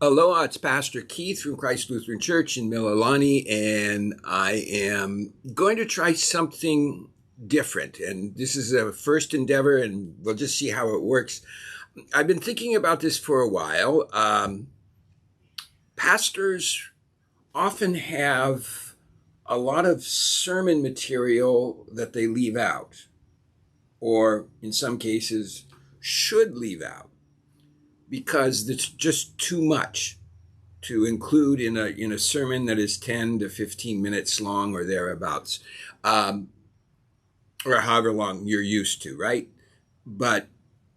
Aloha, it's Pastor Keith from Christ Lutheran Church in Mililani, and I am going to try something different. And this is a first endeavor, and we'll just see how it works. I've been thinking about this for a while. Pastors often have a lot of sermon material that they leave out, or in some cases should leave out, because it's just too much to include in a sermon that is 10 to 15 minutes long or thereabouts, or however long you're used to, right? But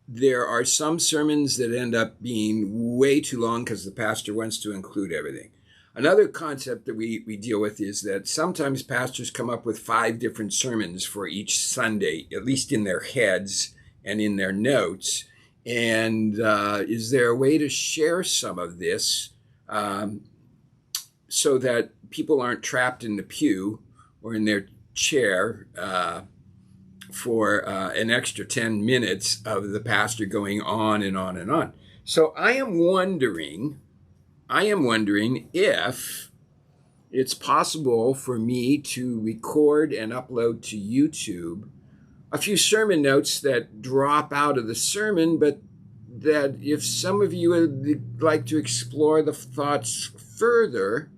there are some sermons that end up being way too long because the pastor wants to include everything. Another concept that we deal with is that sometimes pastors come up with 5 different sermons for each Sunday, at least in their heads and in their notes. And is there a way to share some of this so that people aren't trapped in the pew or in their chair for an extra 10 minutes of the pastor going on and on and on? So I am wondering if it's possible for me to record and upload to YouTube a few sermon notes that drop out of the sermon, but that if some of you would like to explore the thoughts further,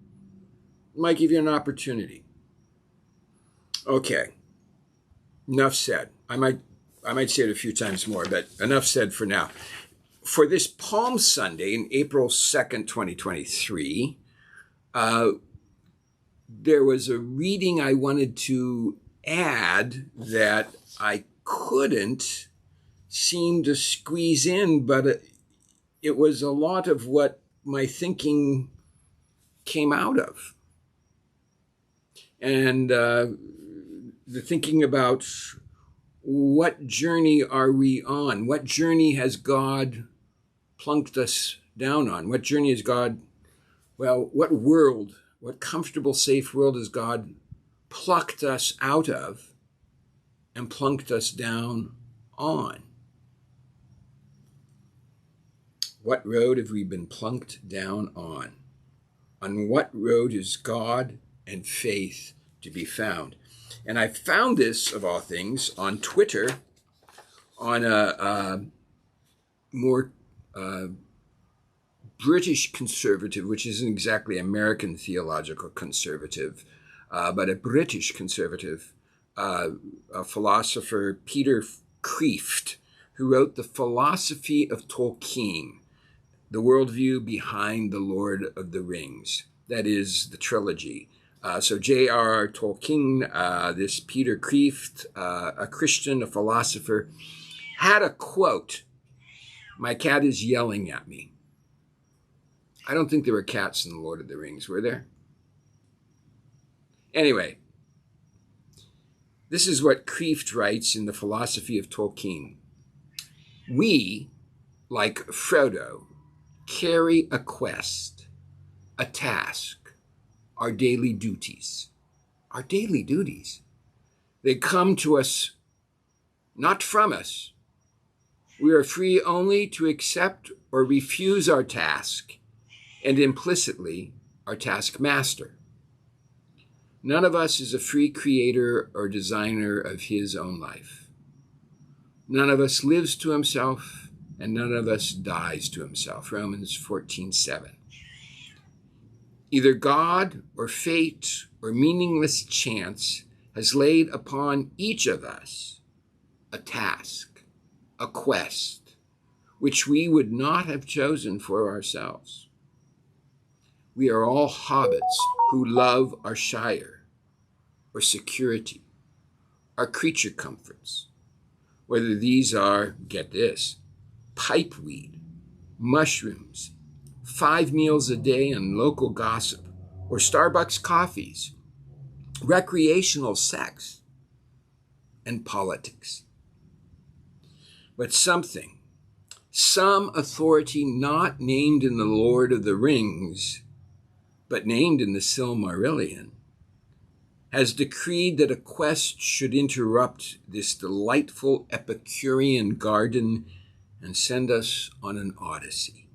might give you an opportunity. Okay, enough said. I might say it a few times more, but enough said for now. For this Palm Sunday, in April 2nd, 2023, there was a reading I wanted to add that I couldn't seem to squeeze in, but it was a lot of what my thinking came out of. And the thinking about what journey are we on? What journey has God plunked us down on? What journey is God, what world, what comfortable, safe world has God plucked us out of and plunked us down on? What road have we been plunked down on? On what road is God and faith to be found? And I found this, of all things, on Twitter, on a more British conservative, which isn't exactly American theological conservative, but a British conservative, a philosopher, Peter Kreeft, who wrote The Philosophy of Tolkien, the worldview behind The Lord of the Rings. That is the trilogy. So J.R.R. Tolkien, this Peter Kreeft, a Christian, a philosopher, had a quote. My cat is yelling at me. I don't think there were cats in The Lord of the Rings, were there? Anyway, this is what Kreeft writes in The Philosophy of Tolkien. We, like Frodo, carry a quest, a task, our daily duties. Our daily duties. They come to us, not from us. We are free only to accept or refuse our task, and implicitly our taskmaster. None of us is a free creator or designer of his own life. None of us lives to himself, and none of us dies to himself. Romans 14:7. Either God or fate or meaningless chance has laid upon each of us a task, a quest, which we would not have chosen for ourselves. We are all hobbits who love our shire, or security, our creature comforts, whether these are, get this, pipeweed, mushrooms, 5 meals a day and local gossip, or Starbucks coffees, recreational sex, and politics. But some authority not named in the Lord of the Rings, but named in the Silmarillion, has decreed that a quest should interrupt this delightful Epicurean garden and send us on an odyssey.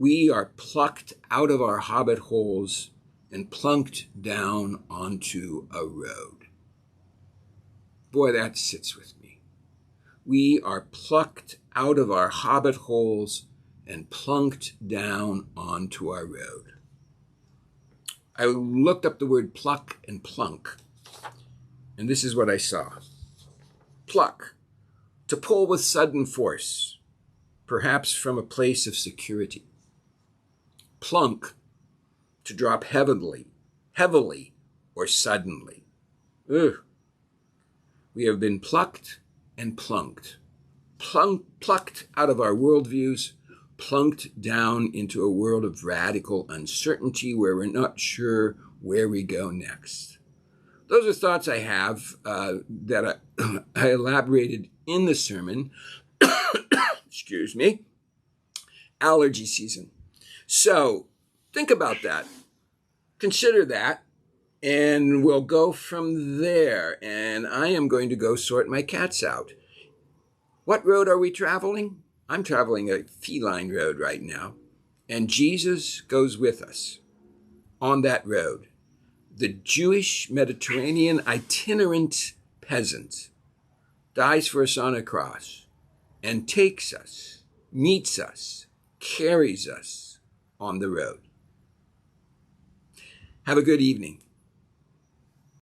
We are plucked out of our hobbit holes and plunked down onto a road. Boy, that sits with me. We are plucked out of our hobbit holes and plunked down onto our road. I looked up the word pluck and plunk, and this is what I saw. Pluck, to pull with sudden force, perhaps from a place of security. Plunk, to drop heavily, or suddenly. Ugh. We have been plucked and plunked. Plucked out of our worldviews, plunked down into a world of radical uncertainty where we're not sure where we go next. Those are thoughts I have that I elaborated in the sermon. Excuse me. Allergy season. So think about that. Consider that, and we'll go from there. And I am going to go sort my cats out. What road are we traveling? I'm traveling a feline road right now, and Jesus goes with us on that road. The Jewish Mediterranean itinerant peasant dies for us on a cross and takes us, meets us, carries us on the road. Have a good evening.